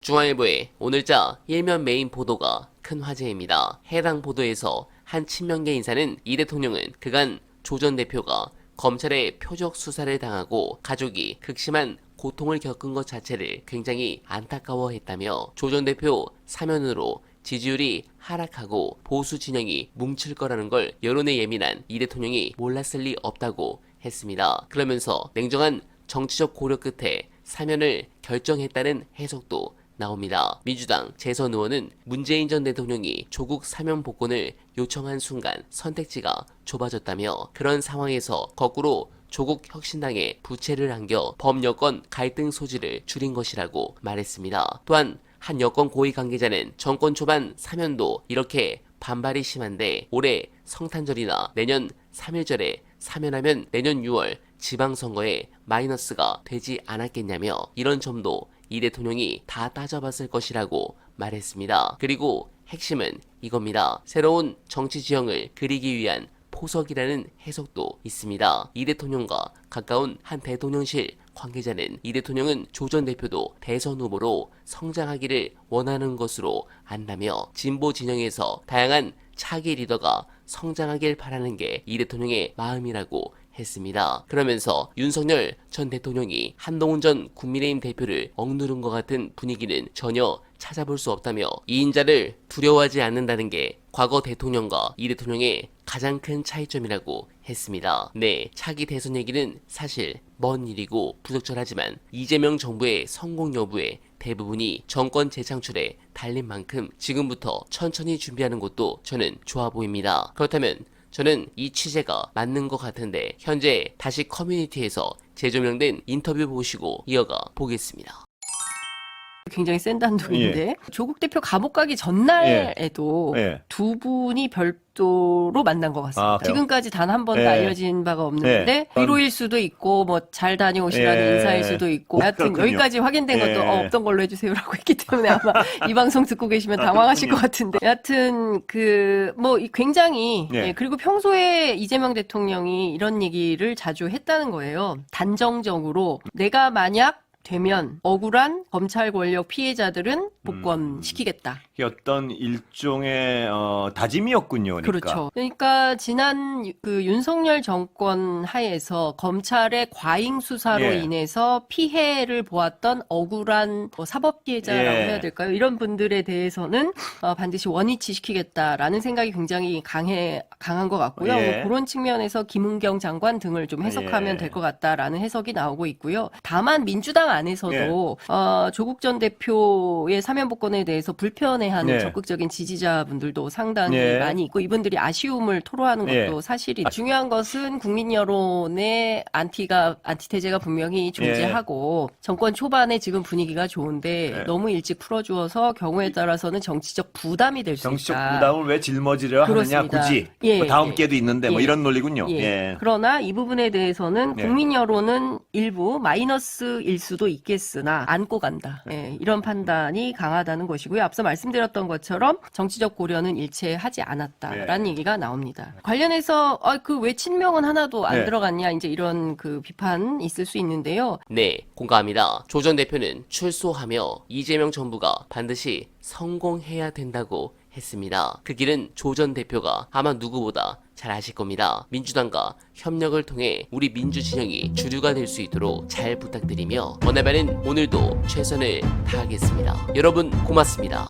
중앙일보의 오늘자 일면 메인 보도가 큰 화제입니다. 해당 보도에서 한 친명계 인사는 이 대통령은 그간 조 전 대표가 검찰의 표적 수사를 당하고 가족이 극심한 고통을 겪은 것 자체를 굉장히 안타까워했다며 조 전 대표 사면으로 지지율이 하락하고 보수 진영이 뭉칠 거라는 걸 여론에 예민한 이 대통령이 몰랐을 리 없다고 했습니다. 그러면서 냉정한 정치적 고려 끝에 사면을 결정했다는 해석도 나옵니다. 민주당 재선 의원은 문재인 전 대통령이 조국 사면 복권을 요청한 순간 선택지가 좁아졌다며 그런 상황에서 거꾸로 조국 혁신당에 부채를 안겨 범여권 갈등 소지를 줄인 것이라고 말했습니다. 또한 한 여권 고위 관계자는 정권 초반 사면도 이렇게 반발이 심한데 올해 성탄절이나 내년 3.1절에 사면하면 내년 6월 지방선거에 마이너스가 되지 않았겠냐며 이런 점도 이 대통령이 다 따져봤을 것이라고 말했습니다. 그리고 핵심은 이겁니다. 새로운 정치 지형을 그리기 위한 포석이라는 해석도 있습니다. 이 대통령과 가까운 한 대통령실 관계자는 이 대통령은 조 전 대표도 대선 후보로 성장하기를 원하는 것으로 안다며 진보 진영에서 다양한 차기 리더가 성장하길 바라는 게 이 대통령의 마음이라고 했습니다. 그러면서 윤석열 전 대통령이 한동훈 전 국민의힘 대표를 억누른 것 같은 분위기는 전혀 찾아볼 수 없다며 이 인자를 두려워하지 않는다는 게 과거 대통령과 이 대통령의 가장 큰 차이점이라고 했습니다. 네, 차기 대선 얘기는 사실 먼 일이고 부적절하지만 이재명 정부의 성공 여부에 대부분이 정권 재창출에 달린 만큼 지금부터 천천히 준비하는 것도 저는 좋아 보입니다. 그렇다면 저는 이 취재가 맞는 것 같은데 현재 다시 커뮤니티에서 재조명된 인터뷰 보시고 이어가 보겠습니다. 굉장히 센 단독인데 조국 대표 감옥 가기 전날에도 두 분이 별도로 만난 것 같습니다. 지금까지 단 한 번도 알려진 바가 없는데 위로일 수도 있고 뭐 잘 다녀오시라는 인사일 수도 있고 하여튼 여기까지 확인된 것도 없던 걸로 해주세요라고 했기 때문에 아마 이 방송 듣고 계시면 당황하실 것 같은데 여하튼 그 뭐 굉장히 그리고 평소에 이재명 대통령이 이런 얘기를 자주 했다는 거예요. 단정적으로 내가 만약 되면 억울한 검찰 권력 피해자들은 복권시키겠다. 어떤 일종의 다짐이었군요. 그러니까. 그렇죠. 그러니까 지난 그 윤석열 정권 하에서 검찰의 과잉 수사로 인해서 피해를 보았던 억울한 뭐 사법 피해자라고 해야 될까요? 이런 분들에 대해서는 반드시 원위치 시키겠다라는 생각이 굉장히 강한 것 같고요. 뭐 그런 측면에서 김은경 장관 등을 좀 해석하면 될 것 같다라는 해석이 나오고 있고요. 다만 민주당 안에서도 조국 전 대표의 사면 복권에 대해서 불편해하는 적극적인 지지자분들도 상당히 많이 있고 이분들이 아쉬움을 토로하는 것도 사실이 중요한 것은 국민 여론의 안티테제가 분명히 존재하고 정권 초반에 지금 분위기가 좋은데 너무 일찍 풀어주어서 경우에 따라서는 정치적 부담이 될 수 있다. 정치적 부담을 왜 짊어지려 하느냐 굳이 뭐 다음 기회도 있는데 뭐 이런 논리군요. 그러나 이 부분에 대해서는 국민 여론은 일부 마이너스일 수도 있겠으나 안고 간다. 이런 판단이 강하다는 것이고요. 앞서 말씀드렸던 것처럼 정치적 고려는 일체하지 않았다라는 얘기가 나옵니다. 관련해서 그 왜 친명은 하나도 안 들어갔냐 이제 이런 그 비판 있을 수 있는데요. 네, 공감합니다. 조 전 대표는 출소하며 이재명 정부가 반드시 성공해야 된다고 했습니다. 그 길은 조 전 대표가 아마 누구보다 잘 아실 겁니다. 민주당과 협력을 통해 우리 민주 진영이 주류가 될 수 있도록 잘 부탁드리며 원활바는 오늘도 최선을 다하겠습니다. 여러분 고맙습니다.